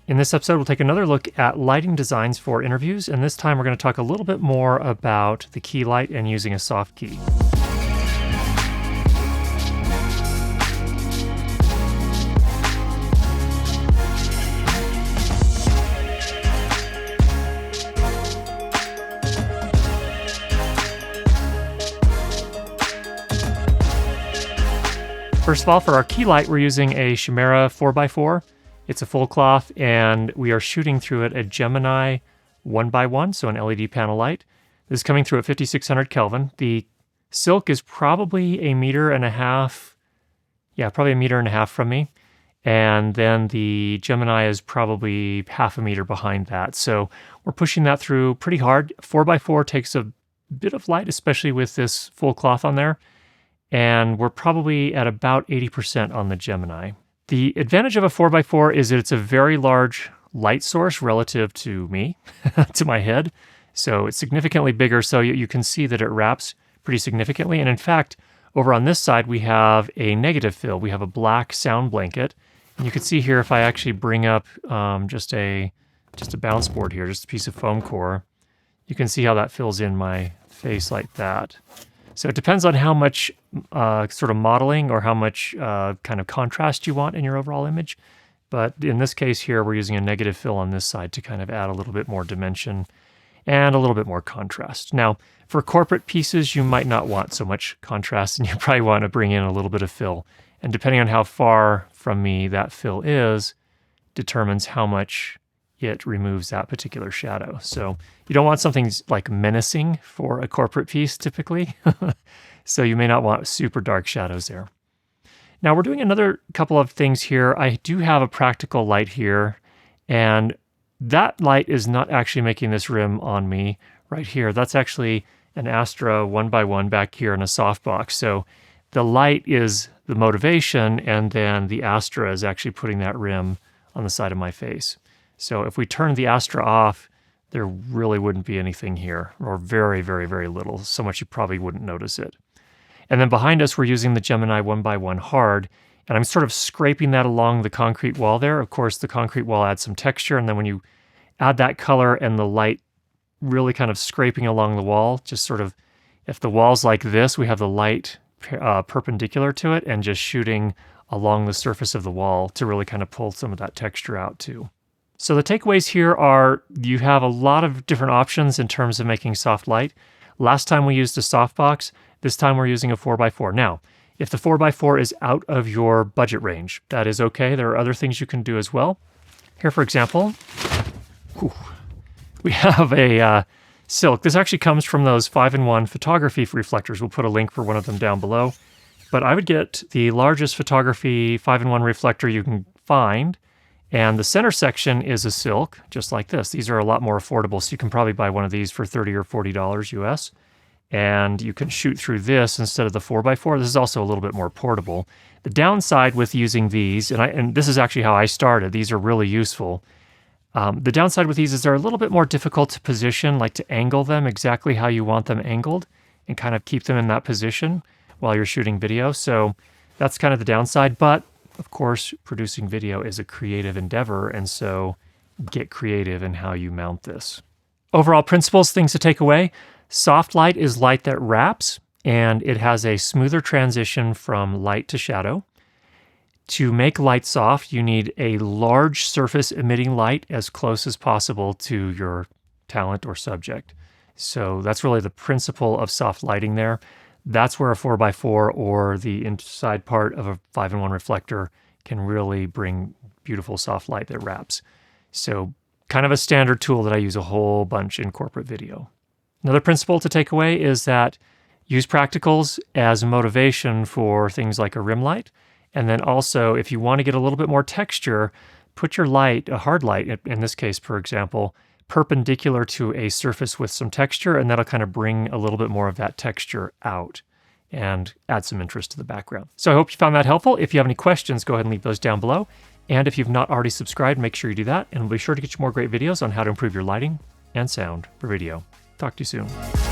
In this episode, we'll take another look at lighting designs for interviews, and this time we're going to talk a little bit more about the key light and using a soft key. First of all, for our key light, we're using a Chimera 4x4. It's a full cloth, and we are shooting through it a Gemini 1x1, so an LED panel light. This is coming through at 5600 Kelvin. The silk is probably 1.5 meters. Yeah, probably 1.5 meters from me. And then the Gemini is probably 0.5 meters behind that. So we're pushing that through pretty hard. 4x4 takes a bit of light, especially with this full cloth on there. And we're probably at about 80% on the Gemini. The advantage of a 4x4 is that it's a very large light source relative to me, to my head. So it's significantly bigger, so you can see that it wraps pretty significantly. And in fact, over on this side, we have a negative fill. We have a black sound blanket. And you can see here, if I actually bring up just a bounce board here, just a piece of foam core, you can see how that fills in my face like that. So it depends on how much sort of modeling or how much kind of contrast you want in your overall image. But in this case here, we're using a negative fill on this side to kind of add a little bit more dimension and a little bit more contrast. Now, for corporate pieces, you might not want so much contrast, and you probably want to bring in a little bit of fill. And depending on how far from me that fill is, determines how much it removes that particular shadow. So you don't want something like menacing for a corporate piece typically. So you may not want super dark shadows there. Now we're doing another couple of things here. I do have a practical light here, and that light is not actually making this rim on me right here. That's actually an Astra 1x1 back here in a softbox. So the light is the motivation, and then the Astra is actually putting that rim on the side of my face. So if we turn the Astra off, there really wouldn't be anything here, or very, very, very little, so much you probably wouldn't notice it. And then behind us, we're using the Gemini 1x1 hard, and I'm sort of scraping that along the concrete wall there. Of course, the concrete wall adds some texture, and then when you add that color and the light really kind of scraping along the wall, just sort of, if the wall's like this, we have the light perpendicular to it and just shooting along the surface of the wall to really kind of pull some of that texture out too. So the takeaways here are you have a lot of different options in terms of making soft light. Last time we used a softbox. This time we're using a 4x4. Now, if the 4x4 is out of your budget range, that is okay. There are other things you can do as well. Here, for example, we have a silk. This actually comes from those 5-in-1 photography reflectors. We'll put a link for one of them down below. But I would get the largest photography 5-in-1 reflector you can find. And the center section is a silk, just like this. These are a lot more affordable, so you can probably buy one of these for $30 or $40 US. And you can shoot through this instead of the 4x4. This is also a little bit more portable. The downside with using these, and this is actually how I started, these are really useful. The downside with these is they're a little bit more difficult to position, like to angle them exactly how you want them angled and kind of keep them in that position while you're shooting video. So that's kind of the downside, but of course, producing video is a creative endeavor, and so get creative in how you mount this. Overall principles, things to take away. Soft light is light that wraps, and it has a smoother transition from light to shadow. To make light soft, you need a large surface emitting light as close as possible to your talent or subject. So that's really the principle of soft lighting there. That's where a 4x4 or the inside part of a 5-in-1 reflector can really bring beautiful soft light that wraps. So kind of a standard tool that I use a whole bunch in corporate video. Another principle to take away is that use practicals as motivation for things like a rim light. And then also, if you want to get a little bit more texture, put your light, a hard light, in this case, for example, perpendicular to a surface with some texture, and that'll kind of bring a little bit more of that texture out and add some interest to the background. So I hope you found that helpful. If you have any questions, go ahead and leave those down below. And if you've not already subscribed, make sure you do that, and we'll be sure to get you more great videos on how to improve your lighting and sound for video. Talk to you soon.